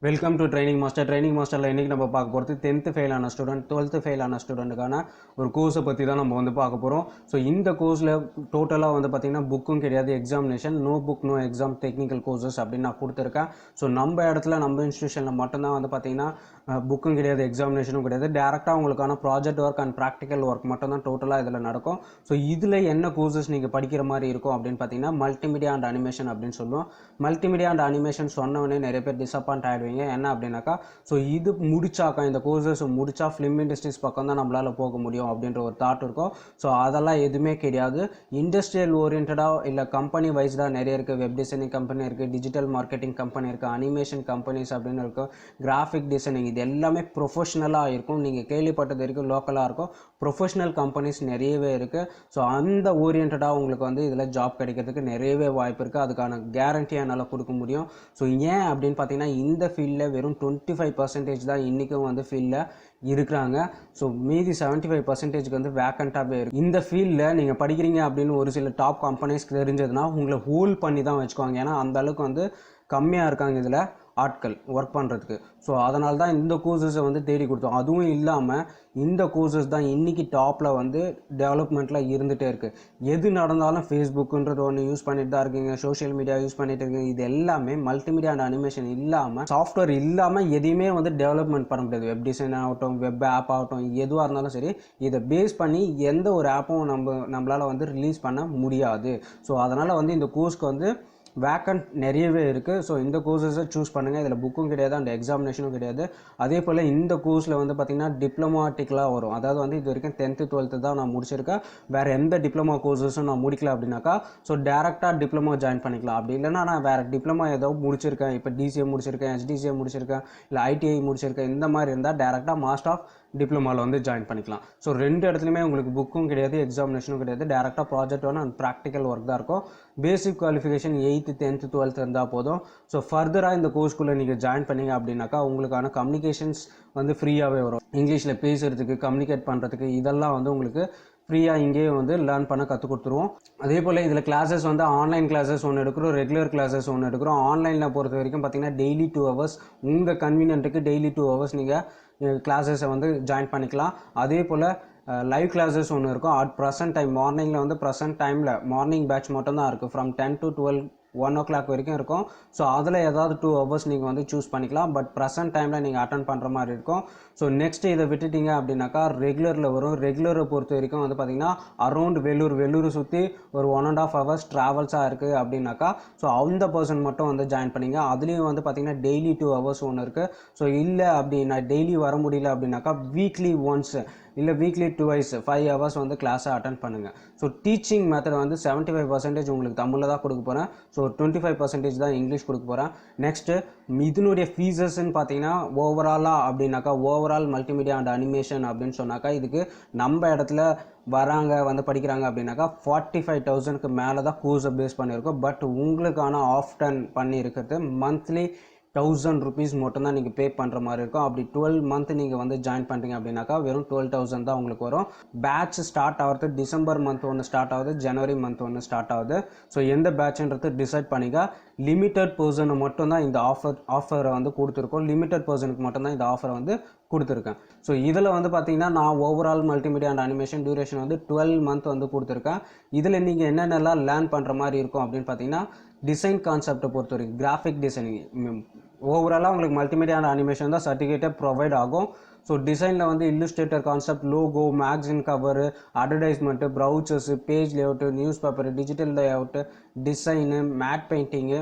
Welcome to training master. Training மாஸ்டரில் இன்றைக்கி நம்ம பார்க்க போகிறது 10th ஃபெயில் ஆன ஸ்டூடெண்ட் 12th ஃபெயில் ஆன ஸ்டூடெண்ட்டுக்கான ஒரு கோர்ஸை பற்றி தான் நம்ம பார்க்க போகிறோம். ஸோ இந்த கோர்ஸில் டோட்டலாக பார்த்திங்கன்னா புக்கும் கிடையாது, examination, no book no exam technical courses அப்படின்னு நான் கொடுத்துருக்கேன். ஸோ நம்ம இடத்துல நம்ம இன்ஸ்டியூஷனில் மட்டும்தான் பார்த்திங்கன்னா புக்கும் கிடையாது, எக்ஸாமினேஷனும் கிடையாது. டேரெக்டாக உங்களுக்கான project work and practical work மட்டும் தான் டோட்டலாக இதில் நடக்கும். ஸோ இதில் என்ன கோர்சஸ் நீங்கள் படிக்கிற மாதிரி இருக்கும் அப்படின்னு பார்த்தீங்கன்னா மல்டிமீடியா அண்ட் அனிமேஷன் அப்படின்னு சொல்லுவோம். மல்டிமீடியா அண்ட் அனிமேஷன் சொன்னவொடனே நிறைய பேர் டிசப்பாயிண்ட் ஆகிடுவீங்க. என்ன அப்படின்னாக்கா, ஸோ இது முடிச்சாக்கா இந்த கோர்சஸ் முடிச்சா ஃபிலிம் இண்டஸ்ட்ரீஸ் பக்கம் தான் நம்மளால் போக முடியும் அப்படின்ற ஒரு தாட் இருக்கும். ஸோ அதெல்லாம் எதுவுமே கிடையாது. இண்டஸ்ட்ரியல் ஓரியன்டாக இல்லை கம்பெனி வைஸ்டாக நிறைய இருக்குது. வெப் டிசைனிங் கம்பெனி இருக்குது, டிஜிட்டல் மார்க்கெட்டிங் கம்பெனி இருக்குது, அனிமேஷன் கம்பெனிஸ் அப்படின்னு இருக்கும், கிராஃபிக் டிசைனிங், இது எல்லாமே ப்ரொஃபஷ்னலாக இருக்கும். நீங்கள் கேள்விப்பட்டது வரைக்கும் லோக்கலாக இருக்கும். ப்ரொஃபஷ்னல் கம்பெனிஸ் நிறையவே இருக்குது. ஸோ அந்த ஓரியன்டாக உங்களுக்கு இதில் ஜாப் கிடைக்கிறதுக்கு நிறையவே வாய்ப்பு இருக்குது. அதுக்கான கேரண்டி என்னால் கொடுக்க முடியும். ஸோ ஏன் அப்படின்னு பார்த்தீங்கன்னா இந்த ஃபீல்டில் வெறும் 25% தான் இன்றைக்கும் ஃபீல்டில் இருக்கிறாங்க. ஸோ மீதி 75% வேக்கண்ட்டாகவே இருக்குது. இந்த ஃபீல்டில் நீங்கள் படிக்கிறீங்க அப்படின்னு ஒரு சில டாப் கம்பெனிஸ்க்கு தெரிஞ்சதுன்னா உங்களை ஹோல்ட் பண்ணி தான் வச்சுக்குவாங்க. ஏன்னா அந்த அளவுக்கு கம்மியாக இருக்காங்க இதில் ஆட்கள் ஒர்க் பண்ணுறதுக்கு. ஸோ அதனால தான் இந்த கோர்சஸை தேடி கொடுத்தோம். அதுவும் இல்லாமல் இந்த கோர்சஸ் தான் இன்றைக்கி டாப்பில் டெவலப்மெண்ட்டில் இருந்துகிட்டே இருக்குது. எது நடந்தாலும் ஃபேஸ்புக்குன்றது ஒன்று யூஸ் பண்ணிட்டு தான் இருக்கீங்க, சோஷியல் மீடியா யூஸ் பண்ணிட்டு இருக்கீங்க. இது எல்லாமே மல்டிமீடியா அண்ட் அனிமேஷன் இல்லாமல், சாஃப்ட்வேர் இல்லாமல் எதையுமே டெவலப்மெண்ட் பண்ண முடியாது. வெப் டிசைன் ஆகட்டும், வெப் ஆப் ஆகட்டும், எதுவாக இருந்தாலும் சரி, இதை பேஸ் பண்ணி எந்த ஒரு ஆப்பும் நம்மளால் ரிலீஸ் பண்ண முடியாது. ஸோ அதனால் இந்த கோர்ஸ்க்கு வேக்கண்ட் நிறையவே இருக்குது. ஸோ இந்த கோர்சஸை சூஸ் பண்ணுங்கள். இதில் புக்கும் கிடையாது அண்ட் எக்ஸாமினேஷனும் கிடையாது. அதே போல் இந்த கோர்ஸில் பார்த்திங்கன்னா டிப்ளமாட்டிக்கலாக வரும். அதாவது இது வரைக்கும் 10th 12th தான் நான் முடிச்சிருக்கேன். வேறு எந்த டிப்ளமா கோர்சஸும் நான் முடிக்கல அப்படின்னாக்கா ஸோ டேரெக்டாக டிப்ளமோ ஜாயின் பண்ணிக்கலாம். அப்படி இல்லைனா நான் வேறு டிப்ளமா ஏதோ முடிச்சிருக்கேன், இப்போ டிசிஏ முடிச்சிருக்கேன், HDCA முடிச்சிருக்கேன், இல்லை ITI முடிச்சிருக்கேன், இந்த மாதிரி இருந்தால் டேரெக்டாக மாஸ்டர் ஆஃப் டிப்ளமாவில் ஜாயின் பண்ணிக்கலாம். ஸோ ரெண்டு இடத்துலையுமே உங்களுக்கு புக்கும் கிடையாது, எக்ஸாமினேஷனும் கிடையாது. டேரெக்டாக ப்ராஜெக்ட் ஒன்று அண்ட் ப்ராக்டிக்கல் ஒர்க் தான் இருக்கும். பேசிக் குவாலிஃபிகேஷன் 8th 10th 12th இருந்தால் போதும். ஸோ ஃபர்தராக இந்த கோர்ஸ்குள்ளே நீங்கள் ஜாயின் பண்ணிங்க அப்படின்னாக்கா உங்களுக்கான கம்யூனிகேஷன்ஸ் ஃப்ரீயாகவே வரும். இங்கிலீஷில் பேசுகிறதுக்கு, கம்யூனிகேட் பண்ணுறதுக்கு, இதெல்லாம் உங்களுக்கு ஃப்ரீயாக இங்கேயே லேர்ன் பண்ண கற்றுக் கொடுத்துருவோம். அதே போல் இதில் கிளாஸஸ் ஆன்லைன் கிளாஸஸ் ஒன்று எடுக்கிறோம், ரெகுலர் கிளாஸஸ் ஒன்று எடுக்கிறோம். ஆன்லைனில் பொறுத்த வரைக்கும் பார்த்திங்கன்னா டெய்லி 2 hours உங்கள் கன்வீனியன்ட்டுக்கு டெய்லி 2 hours நீங்கள் கிளாஸஸை ஜாயின் பண்ணிக்கலாம். அதே போல் லைவ் கிளாஸஸ் ஒன்று இருக்கும். அட் ப்ரெசன்ட் டைம் மார்னிங்கில் ப்ரெசன்ட் டைமில் மார்னிங் பேட்ச் மட்டும்தான் இருக்குது. ஃப்ரம் 10 to 12 1 o'clock வரைக்கும் இருக்கும். ஸோ அதில் ஏதாவது 2 hours நீங்கள் சூஸ் பண்ணிக்கலாம். பட் ப்ரெசன்ட் டைமில் நீங்கள் அட்டன் பண்ணுற மாதிரி இருக்கும். ஸோ நெக்ஸ்ட் இதை விட்டுட்டிங்க அப்படின்னாக்கா ரெகுலரில் வரும். ரெகுலரை பொறுத்த வரைக்கும் பார்த்திங்கன்னா அரௌண்ட் வெள்ளூர் சுற்றி ஒரு 1.5 hours ட்ராவல்ஸாக இருக்குது அப்படின்னாக்கா ஸோ அந்த பர்சன் மட்டும் ஜாயின் பண்ணிங்க. அதுலேயும் பார்த்திங்கன்னா டெய்லி 2 hours ஒன்று இருக்குது. ஸோ இல்லை அப்படின்னா டெய்லி வர முடியல அப்படின்னாக்கா வீக்லி ஒன்ஸ் இல்லை வீக்லி 2 5 hours கிளாஸை அட்டன் பண்ணுங்கள். ஸோ டீச்சிங் மெத்தட் 75% உங்களுக்கு தமிழில் தான் கொடுக்க போகிறேன். ஸோ 25% தான் இங்கிலீஷ் கொடுக்க போகிறேன். நெக்ஸ்ட்டு இதனுடைய ஃபீஸஸ்ன்னு பார்த்தீங்கன்னா ஓவராலாக அப்படின்னாக்கா ஓவரால் மல்டிமீடியா அண்ட் அனிமேஷன் அப்படின்னு சொன்னாக்கா இதுக்கு நம்ம இடத்துல வராங்க படிக்கிறாங்க அப்படின்னாக்கா 45,000க்கு மேலே தான் கோர்ஸை பேஸ் பண்ணியிருக்கோம். பட் உங்களுக்கான ஆஃப்டன் பண்ணியிருக்கிறது மந்த்லி 1000 rupees மட்டும்தான் நீங்கள் பே பண்ணுற மாதிரி இருக்கும். அப்படி 12 month நீங்கள் ஜாயின் பண்ணுறீங்க அப்படின்னாக்கா வெறும் 12,000 தான் உங்களுக்கு வரும். பேட்ச் ஸ்டார்ட் ஆகிறது டிசம்பர் மந்த் ஒன்று ஸ்டார்ட் ஆகுது, ஜனவரி மந்த் ஒன்று ஸ்டார்ட் ஆகுது. ஸோ எந்த பேட்ச்ன்றது டிசைட் பண்ணிக்க. லிமிட்டட் பர்சனை மட்டும்தான் இந்த ஆஃபரை கொடுத்துருக்கோம். லிமிட்டட் பர்சனுக்கு மட்டும்தான் இந்த ஆஃபரை கொடுத்துருக்கேன். ஸோ இதில் பார்த்தீங்கன்னா நான் overall multimedia and animation duration 12 month கொடுத்துருக்கேன். இதில் நீங்கள் என்னென்னலாம் லேர்ன் பண்ணுற மாதிரி இருக்கும் அப்படின்னு பார்த்தீங்கன்னா டிசைன் கான்செப்டை பொறுத்த வரைக்கும் கிராஃபிக் டிசைனிங் ஓவராலாக உங்களுக்கு மல்டிமீடியா அண்ட் அனிமேஷன் தான் சர்டிஃபிகேட்டே ப்ரொவைட் ஆகும். ஸோ டிசைனில் illustrator concept, logo, magazine cover, advertisement, brochures, page layout, newspaper, digital layout, design, matte painting,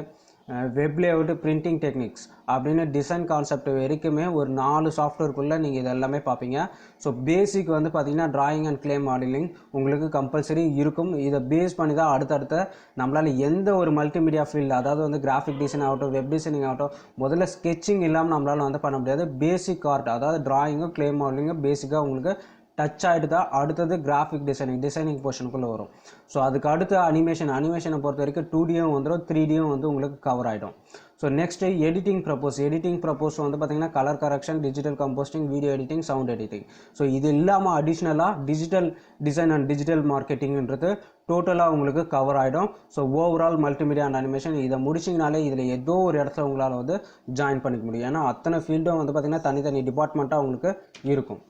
web layout, printing techniques அப்படின்னு டிசைன் கான்செப்ட் வரைக்குமே ஒரு 4 சாஃப்ட்வேர்க்குள்ளே நீங்கள் இது எல்லாமே பார்ப்பீங்க. ஸோ பேசிக் பார்த்தீங்கன்னா டிராயிங் அண்ட் கிளே மாடலிங் உங்களுக்கு கம்பல்சரி இருக்கும். இதை பேஸ் பண்ணி தான் அடுத்தடுத்த நம்மளால் எந்த ஒரு மல்டிமீடியா ஃபீல்டு, அதாவது கிராஃபிக் டிசைன் ஆகட்டும், வெப் டிசைனிங் ஆகட்டும், முதல்ல ஸ்கெட்சிங் இல்லாமல் நம்மளால் பண்ண முடியாது. பேசிக் ஆர்ட் அதாவது டிராயிங்கும் கிளே மாடலிங்கும் பேசிக்காக உங்களுக்கு டச் ஆகிட்டு தான் அடுத்தது கிராஃபிக் டிசைனிங் போர்ஷனுக்குள்ளே வரும். ஸோ அதுக்கு அடுத்து அனிமேஷனை பொறுத்த வரைக்கும் 2Dயும் 3Dயும் உங்களுக்கு கவர் ஆகிடும். ஸோ நெக்ஸ்ட்டு எடிட்டிங் ப்ரப்போஸ் பார்த்திங்கன்னா colour correction, digital composting, video editing, sound editing. So இது இல்லாமல் அடிஷ்னலாக டிஜிட்டல் டிசைன் அண்ட் டிஜிட்டல் மார்க்கெட்டிங்கிறது டோட்டலாக உங்களுக்கு கவர் ஆகிடும். So overall multimedia and animation இதை முடிச்சிங்கனாலே இதில் ஏதோ ஒரு இடத்துல உங்களால் வந்து ஜாயின் பண்ணிக்க முடியும். ஏன்னா அத்தனை ஃபீல்டும் வந்து பார்த்திங்கன்னா தனித்தனி டிபார்ட்மெண்ட்டாக உங்களுக்கு இருக்கும்.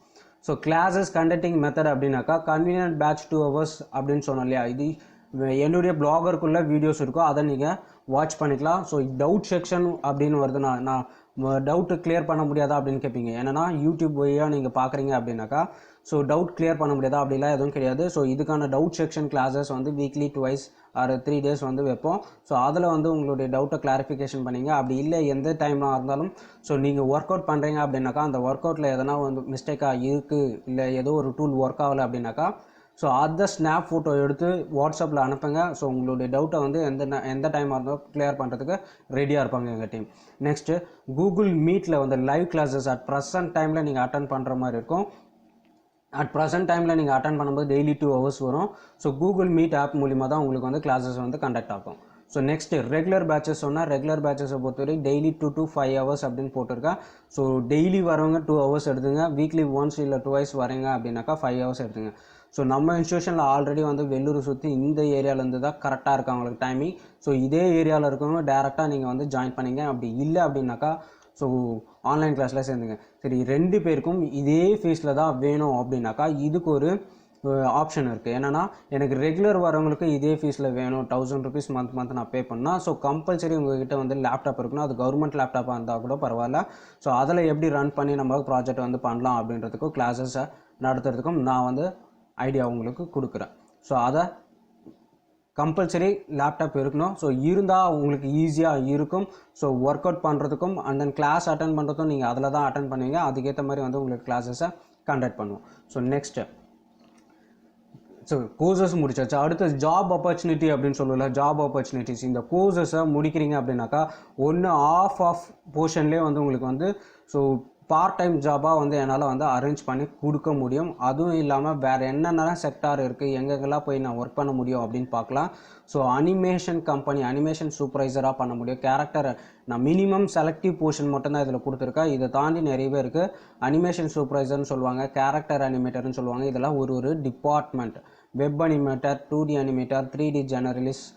ஸோ கிளாஸஸ் கண்டக்டிங் மெத்தட் அப்படின்னாக்கா கன்வீனியன்ட் பேட்ச் 2 hours அப்படின்னு சொன்னோம் இல்லையா, இது என்னுடைய பிளாகருக்குள்ளே வீடியோஸ் இருக்கும், அதை நீங்கள் வாட்ச் பண்ணிக்கலாம். ஸோ டவுட் செக்ஷன் அப்படின்னு வருது, நான் டவுட்டு கிளியர் பண்ண முடியாதா அப்படின்னு கேட்பீங்க. ஏன்னா யூடியூப் வழியாக நீங்கள் பார்க்குறீங்க அப்படின்னாக்கா ஸோ டவுட் கிளியர் பண்ண முடியாதா அப்படிலாம் எதுவும் கிடையாது. ஸோ இதுக்கான டவுட் செக்ஷன் கிளாஸஸ் வந்து வீக்லி 2 or 3 days வந்து வைப்போம். ஸோ அதில் வந்து உங்களுடைய டவுட்டை கிளாரிஃபிகேஷன் பண்ணிங்க. அப்படி இல்லை எந்த டைமாக இருந்தாலும் ஸோ நீங்கள் ஒர்க் அவுட் பண்ணுறீங்க அப்படின்னாக்கா அந்த ஒர்க் அவுட்டில் எதனா வந்து மிஸ்டேக்காக இருக்குது, இல்லை ஏதோ ஒரு டூல் ஒர்க் ஆகலை அப்படின்னாக்கா ஸோ அதை ஸ்னாப் ஃபோட்டோ எடுத்து வாட்ஸ்அப்பில் அனுப்புங்க. ஸோ உங்களுடைய டவுட்டை வந்து எந்த டைமாக இருந்தாலும் கிளியர் பண்ணுறதுக்கு ரெடியாக இருப்பாங்க எங்கள் டீம். நெக்ஸ்ட்டு கூகுள் மீட்டில் வந்து லைவ் கிளாஸஸ் அட் ப்ரெசன்ட் டைமில் நீங்கள் அட்டன் பண்ணுற மாதிரி இருக்கும். அட் ப்ரெசன்ட் டைமில் நீங்கள் அட்டன் பண்ணும்போது டெய்லி 2 hours வரும். ஸோ கூகுள் மீட் ஆப் மூலிமா தான் உங்களுக்கு வந்து கிளாஸஸ் வந்து கண்டக்ட் ஆகும். ஸோ நெக்ஸ்ட்டு ரெகுலர் பேட்சஸ் சொன்னால் ரெகுலர் பேட்சஸை பொறுத்தவரை டெய்லி 2 to 5 hours அப்படின்னு போட்டிருக்கேன். ஸோ டெய்லி வரவங்க 2 hours எடுத்துங்க, வீக்லி ஒன்ஸ் இல்லை 2 வரீங்க அப்படின்னாக்கா 5 hours எடுத்துங்க. ஸோ நம்ம இன்ஸ்டியூஷனில் ஆல்ரெடி வந்து வெள்ளூர் சுற்றி இந்த ஏரியாவிலேருந்து தான் கரெக்டாக இருக்குது அவங்களுக்கு டைமிங். ஸோ இதே ஏரியாவில் இருக்கவங்க டேரெக்டாக நீங்கள் வந்து ஜாயின் பண்ணிங்க. அப்படி இல்லை அப்படின்னாக்கா ஸோ ஆன்லைன் கிளாஸில் சேர்ந்துங்க. சரி, 2 பேருக்கும் இதே ஃபீஸில் தான் வேணும் அப்படின்னாக்கா இதுக்கு ஒரு ஆப்ஷன் இருக்குது. என்னென்னா எனக்கு ரெகுலர் வரவங்களுக்கு இதே ஃபீஸில் வேணும், 1000 rupees மந்த் நான் பே பண்ணால் ஸோ கம்பல்சரி உங்கள்கிட்ட வந்து லேப்டாப் இருக்கணும். அது கவர்மெண்ட் லேப்டாப்பாக இருந்தால் கூட பரவாயில்ல. ஸோ அதில் எப்படி ரன் பண்ணி நம்ம ப்ராஜெக்ட் வந்து பண்ணலாம் அப்படின்றதுக்கும் கிளாஸஸை நடத்துறதுக்கும் நான் வந்து ஐடியா உங்களுக்கு கொடுக்குறேன். ஸோ அதை கம்பல்சரி லேப்டாப் இருக்கணும். ஸோ இருந்தால் உங்களுக்கு ஈஸியாக இருக்கும். ஸோ ஒர்க் அவுட் பண்ணுறதுக்கும் அண்ட் தென் கிளாஸ் அட்டன் பண்ணுறதுக்கும் நீங்கள் அதில் தான் அட்டன் பண்ணுவீங்க. அதுக்கேற்ற மாதிரி வந்து உங்களுக்கு கிளாஸஸை கண்டக்ட் பண்ணுவோம். ஸோ நெக்ஸ்ட்டு ஸோ கோர்சஸ் முடிச்சாச்சு. அடுத்து ஜாப் ஆப்பர்ச்சுனிட்டி அப்படின்னு சொல்லல, ஜாப் ஆப்பர்ச்சுனிட்டிஸ். இந்த கோர்சஸை முடிக்கிறீங்க அப்படின்னாக்கா ஒன்று ஆஃப் போர்ஷன்லேயே வந்து உங்களுக்கு வந்து ஸோ பார்ட் டைம் ஜாபாக வந்து என்னால் வந்து அரேஞ்ச் பண்ணி கொடுக்க முடியும். அதுவும் இல்லாமல் வேறு என்னென்ன செக்டார் இருக்குது, எங்கெங்கெல்லாம் போய் நான் ஒர்க் பண்ண முடியும் அப்படின்னு பார்க்கலாம். ஸோ அனிமேஷன் கம்பெனி, அனிமேஷன் சூப்பர்வைசராக பண்ண முடியும். கேரக்டர் நான் மினிமம் செலக்டிவ் போர்ஷன் மட்டும்தான் இதில் கொடுத்துருக்கேன். இதை தாண்டி நிறையவே இருக்குது. அனிமேஷன் சூப்பர்வைசர்னு சொல்லுவாங்க, கேரக்டர் அனிமேட்டர்னு சொல்லுவாங்க. இதெல்லாம் ஒரு department. Web animator, 2D animator, 3D generalist,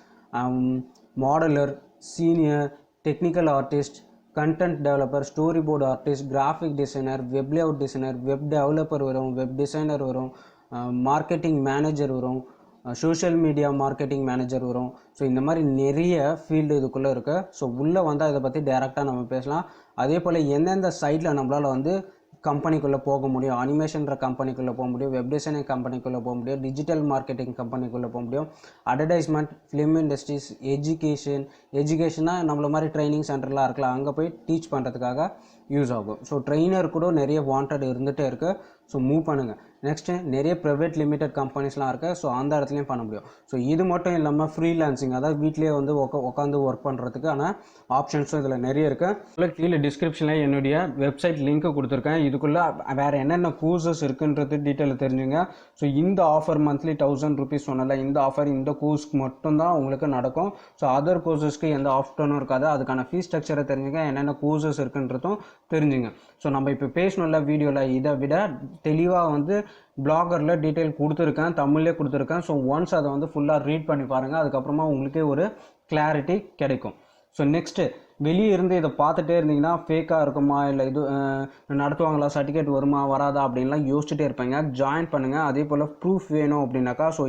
modeller, senior, technical artist, content developer, storyboard artist, graphic designer, web layout designer, web developer வரும், வெப் டிசைனர் வரும், மார்க்கெட்டிங் மேனேஜர் வரும், சோஷியல் மீடியா மார்க்கெட்டிங் மேனேஜர் வரும். So இந்த மாதிரி நிறைய field இதுக்குள்ளே இருக்குது. So உள்ளே வந்தால் இதை பற்றி டேரெக்டாக நம்ம பேசலாம். அதே போல் எந்தெந்த சைட்டில் நம்மளால் வந்து கம்பெனிக்குள்ளே போக முடியும், அனிமேஷன்ற கம்பெனிக்குள்ளே போக முடியும், வெப் டிசைனிங் கம்பெனிக்குள்ளே போக முடியும், டிஜிட்டல் மார்க்கெட்டிங் கம்பெனிக்குள்ளே போக முடியும், அட்வர்டைஸ்மெண்ட், ஃபிலிம் இண்டஸ்ட்ரீஸ், எஜுகேஷனாக நம்மள மாதிரி ட்ரைனிங் சென்டர்லாம் இருக்கலாம், அங்கே போய் டீச் பண்ணுறதுக்காக யூஸ் ஆகும். ஸோ ட்ரெயினர் கூட நிறைய வாண்டட் இருந்துகிட்டே இருக்குது. ஸோ மூவ் பண்ணுங்கள். நெக்ஸ்ட்டு நிறைய ப்ரைவேட் லிமிடெட் கம்பெனிஸ்லாம் இருக்குது. ஸோ அந்த இடத்துலையும் பண்ண முடியும். ஸோ இது மட்டும் இல்லாமல் ஃப்ரீலான்சிங், அதாவது வீட்லேயே வந்து உட்காந்து ஒர்க் பண்ணுறதுக்கான ஆப்ஷன்ஸும் இதில் நிறைய இருக்குது. கீழே டிஸ்கிரிப்ஷனில் என்னுடைய வெப்சைட் லிங்க்கு கொடுத்துருக்கேன். இதுக்குள்ளே வேறு என்னென்ன கோர்சஸ் இருக்குன்றது டீட்டெயில் தெரிஞ்சுங்க. ஸோ இந்த ஆஃபர் மந்த்லி 1000 rupees சொன்னல, இந்த ஆஃபர் இந்த கோர்ஸ்க்கு மட்டும்தான் உங்களுக்கு நடக்கும். ஸோ அதர் கோர்சஸ்க்கு எந்த ஆப்ஷனும் இருக்காது. அதுக்கான ஃபீஸ் ஸ்ட்ரக்சரை தெரிஞ்சுங்க, என்னென்ன கோர்சஸ் இருக்குன்றதும் தெரிஞ்சுங்க. ஸோ நம்ம இப்போ பேசணும்ல வீடியோவில், இதை விட தெளிவாக வந்து பிளாகரில் டீட்டெயில் கொடுத்துருக்கேன், தமிழ்லேயே கொடுத்துருக்கேன். ஸோ ஒன்ஸ் அதை வந்து ஃபுல்லாக ரீட் பண்ணி பாருங்கள். அதுக்கப்புறமா உங்களுக்கே ஒரு கிளாரிட்டி கிடைக்கும். ஸோ நெக்ஸ்ட்டு வெளியே இருந்து இதை பார்த்துட்டே இருந்தீங்கன்னா ஃபேக்காக இருக்குமா, இல்லை இது நடத்துவாங்களா, சர்டிஃபிகேட் வருமா வராதா அப்படின்லாம் யோசிச்சுட்டே இருப்பீங்க. ஜாயின் பண்ணுங்கள். அதே போல் ப்ரூஃப் வேணும் அப்படின்னாக்கா ஸோ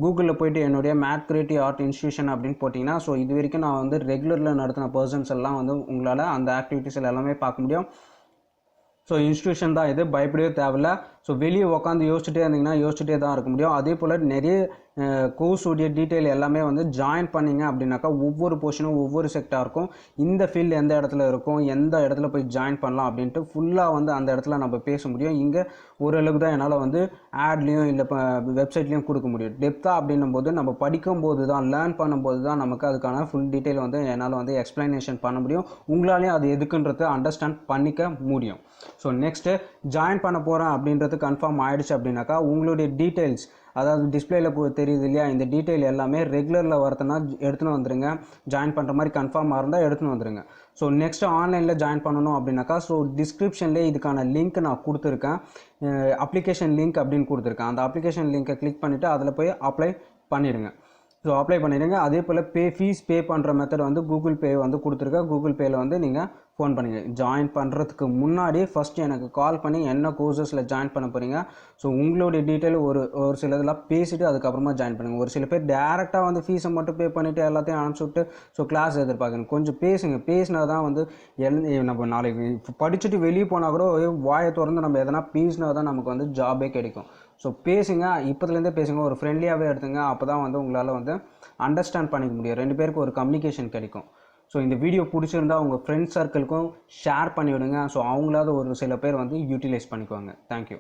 கூகுளில் போய்ட்டு என்னுடைய மேட் கிரியேட்டிவ் ஆர்ட் இன்ஸ்டியூஷன் அப்படின்னு போட்டிங்கன்னா ஸோ இது வரைக்கும் நான் வந்து ரெகுலரில் நடத்தின பர்சன்ஸ் எல்லாம் வந்து உங்களால் அந்த ஆக்டிவிட்டீஸில் எல்லாமே பார்க்க முடியும். ஸோ இன்ஸ்டியூஷன் தான் இது, பயப்படவே தேவையில்ல. ஸோ வெளியே உட்காந்து யோசிச்சுட்டே இருந்தீங்கன்னா யோசிச்சுட்டே தான் இருக்க முடியும். அதே போல் நிறைய கோர்ஸுடைய டீட்டெயில் எல்லாமே வந்து ஜாயின் பண்ணிங்க அப்படின்னாக்கா ஒவ்வொரு போர்ஷனும் ஒவ்வொரு செக்டாருக்கும் இந்த ஃபீல்டு எந்த இடத்துல இருக்கும், எந்த இடத்துல போய் ஜாயின் பண்ணலாம் அப்படின்ட்டு ஃபுல்லாக வந்து அந்த இடத்துல நம்ம பேச முடியும். இங்கே ஓரளவுக்கு தான் என்னால் வந்து ஆட்லேயும் இல்லை வெப்சைட்லேயும் கொடுக்க முடியும். டெப்த்தாக அப்படின்னும் போது நம்ம படிக்கும்போது தான், லேர்ன் பண்ணும்போது தான் நமக்கு அதுக்கான ஃபுல் டீட்டெயில் வந்து என்னால் வந்து எக்ஸ்ப்ளனேஷன் பண்ண முடியும். உங்களாலேயும் அது எதுக்குன்றதை அண்டர்ஸ்டாண்ட் பண்ணிக்க முடியும். ஸோ நெக்ஸ்ட்டு ஜாயின் பண்ண போகிறேன் அப்படின்றது கன்ஃபார்ம் ஆகிடுச்சு அப்படின்னாக்கா உங்களுடைய டீட்டெயில்ஸ், அதாவது டிஸ்பிளேல தெரியுது இல்லையா, இந்த டீட்டெயில் எல்லாமே ரெகுலரில் வரதுனா எடுத்துன்னு வந்துடுங்க. ஜாயின் பண்ணுற மாதிரி கன்ஃபார்மாக இருந்தால் எடுத்துன்னு வந்துடுங்க. ஸோ நெக்ஸ்ட்டு ஆன்லைனில் ஜாயின் பண்ணணும் அப்படின்னாக்கா ஸோ டிஸ்கிரிப்ஷன்லேயே இதுக்கான லிங்க் நான் கொடுத்துருக்கேன், அப்ளிகேஷன் லிங்க் அப்படின்னு கொடுத்துருக்கேன். அந்த அப்ளிகேஷன் லிங்க்கை கிளிக் பண்ணிவிட்டு அதில் போய் அப்ளை பண்ணிடுங்க. ஸோ அப்ளை பண்ணிடுங்க. அதே போல் ஃபீஸ் பே பண்ணுற மெத்தட் வந்து கூகுள் பே வந்து கொடுத்துருக்கேன். கூகுள் பேயில் வந்து நீங்கள் ஃபோன் பண்ணுங்க. ஜாயின் பண்ணுறதுக்கு முன்னாடி ஃபஸ்ட்டு எனக்கு கால் பண்ணி என்ன கோர்சஸில் ஜாயின் பண்ண போகிறீங்க, ஸோ உங்களுடைய டீட்டெயில் ஒரு சில இதெல்லாம் பேசிவிட்டு அதுக்கப்புறமா ஜாயின் பண்ணுங்கள். ஒரு சில பேர் டேரெக்டாக வந்து ஃபீஸை மட்டும் பே பண்ணிவிட்டு எல்லாத்தையும் அனுப்பிச்சி விட்டு ஸோ கிளாஸ் எதிர்பார்க்கணும். கொஞ்சம் பேசுங்க. பேசினா தான் வந்து நம்ம நாளைக்கு படிச்சுட்டு வெளியே போனால் கூட வாயை திறந்து நம்ம எதனா பேசினா தான் நமக்கு வந்து ஜாபே கிடைக்கும். ஸோ பேசுங்க, இப்போதுலேருந்தே பேசுங்க, ஒரு ஃப்ரெண்ட்லியாகவே எடுத்துங்க. அப்போ தான் வந்து உங்களால் வந்து அண்டர்ஸ்டாண்ட் பண்ணிக்க முடியும், 2 பேருக்கு ஒரு கம்யூனிகேஷன் கிடைக்கும். ஸோ இந்த வீடியோ பிடிச்சிருந்தா உங்கள் ஃப்ரெண்ட்ஸ் சர்க்கிளுக்கும் ஷேர் பண்ணிவிடுங்க. ஸோ அவங்களாவது ஒரு சில பேர் வந்து யூட்டிலைஸ் பண்ணிக்குவாங்க. தேங்க்யூ.